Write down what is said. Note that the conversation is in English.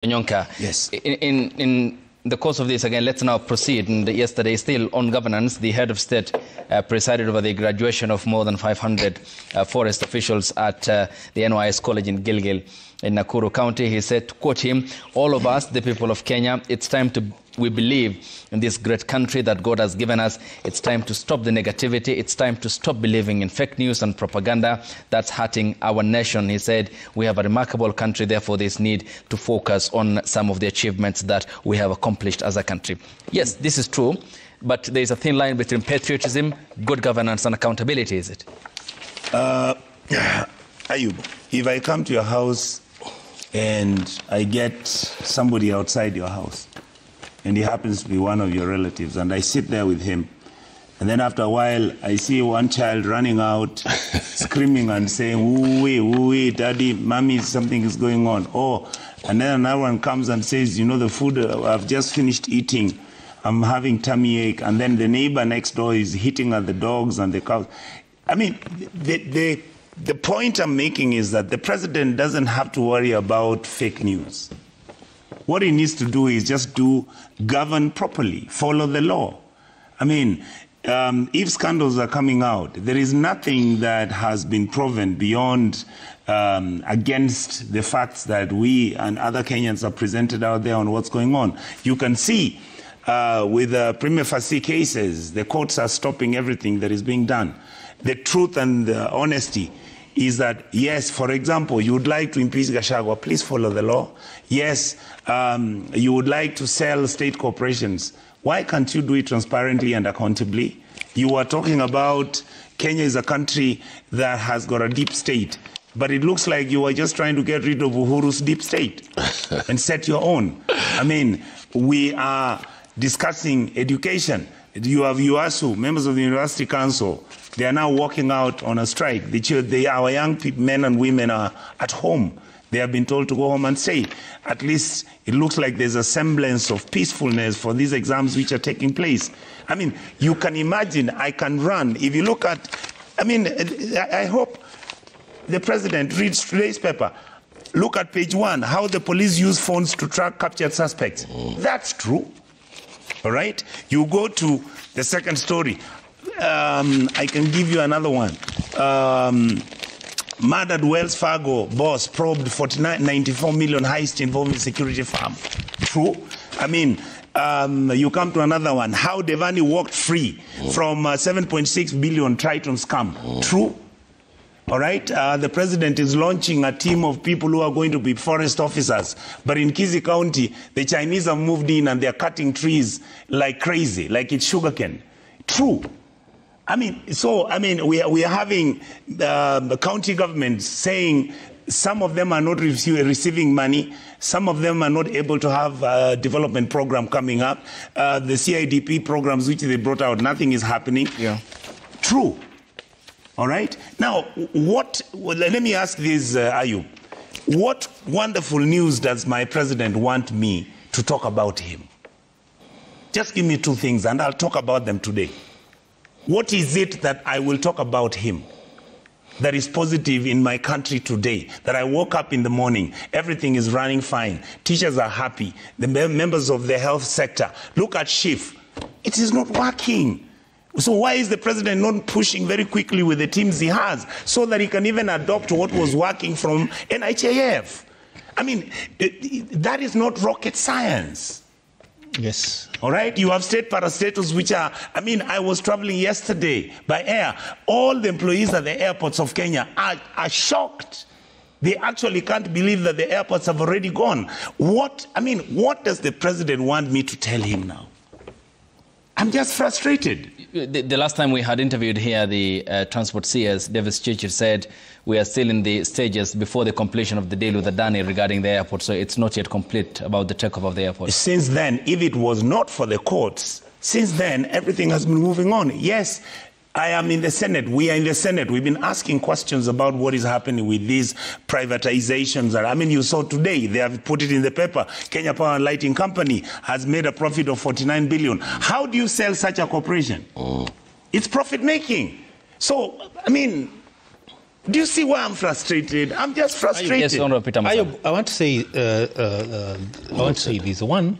Onyonka, yes. In the course of this, again, let's now proceed. And yesterday, still on governance, the head of state presided over the graduation of more than 500 forest officials at the NYS College in Gilgil in Nakuru County. He said, to quote him, "All of us, the people of Kenya, it's time we believe in this great country that God has given us. It's time to stop the negativity. It's time to stop believing in fake news and propaganda that's hurting our nation." He said, "We have a remarkable country, therefore there's need to focus on some of the achievements that we have accomplished as a country." Yes, this is true, but there's a thin line between patriotism, good governance and accountability, is it? Ayub, if I come to your house and I get somebody outside your house, and he happens to be one of your relatives, and I sit there with him, and then after a while, I see one child running out, screaming and saying, "Ooh, daddy, mommy, something is going on." Oh, and then another one comes and says, "You know, the food I've just finished eating, I'm having tummy ache." And then the neighbor next door is hitting at the dogs and the cows. I mean, the point I'm making is that the president doesn't have to worry about fake news. What he needs to do is just govern properly, follow the law. I mean, if scandals are coming out, there is nothing that has been proven beyond against the facts that we and other Kenyans are presented out there on what's going on. You can see with prima facie cases, the courts are stopping everything that is being done. The truth and the honesty is that, yes, for example, you would like to impeach Gachagua, please follow the law. Yes, you would like to sell state corporations. Why can't you do it transparently and accountably? You are talking about Kenya is a country that has got a deep state, but it looks like you are just trying to get rid of Uhuru's deep state and set your own. I mean, we are discussing education. You have UASU, members of the University Council. They are now walking out on a strike. Our young people, men and women are at home. They have been told to go home and stay. At least it looks like there's a semblance of peacefulness for these exams which are taking place. I mean, you can imagine, I can run. If you look at, I mean, I hope the president reads today's paper. Look at page 1, how the police use phones to track captured suspects. That's true. All right? You go to the second story. I can give you another one. Murdered Wells Fargo boss probed 94 million heist involving security firm. True. I mean, you come to another one. How Devani walked free from 7.6 billion Triton scam. True. All right. The president is launching a team of people who are going to be forest officers. But in Kisii County, the Chinese have moved in and they're cutting trees like crazy, like it's sugarcane. True. I mean, we are having the county governments saying some of them are not receiving money, some of them are not able to have a development program coming up. The CIDP programs which they brought out, nothing is happening. Yeah. True. All right. Now, let me ask this, Ayub. What wonderful news does my president want me to talk about him? Just give me 2 things and I'll talk about them today. What is it that I will talk about him that is positive in my country today? That I woke up in the morning, everything is running fine, teachers are happy, the members of the health sector. Look at SHIF. It is not working. So why is the president not pushing very quickly with the teams he has so that he can even adopt what was working from NHIF? I mean, that is not rocket science. Yes. All right, you have state parastatals which are, I mean, I was traveling yesterday by air. All the employees at the airports of Kenya are shocked. They actually can't believe that the airports have already gone. What does the president want me to tell him now? I'm just frustrated. The last time we had interviewed here the transport CS, Davis Chichir, said we are still in the stages before the completion of the deal with Adani regarding the airport, so it's not yet complete about the takeoff of the airport. Since then, if it was not for the courts, since then, everything has been moving on. Yes, I am in the Senate. We are in the Senate. We've been asking questions about what is happening with these privatizations. I mean, you saw today, they have put it in the paper. Kenya Power and Lighting Company has made a profit of 49 billion. How do you sell such a corporation? It's profit making. So, I mean, Do you see why I'm frustrated? I'm just frustrated. Yes, Honorable Peter Masaba. I want to say this. One,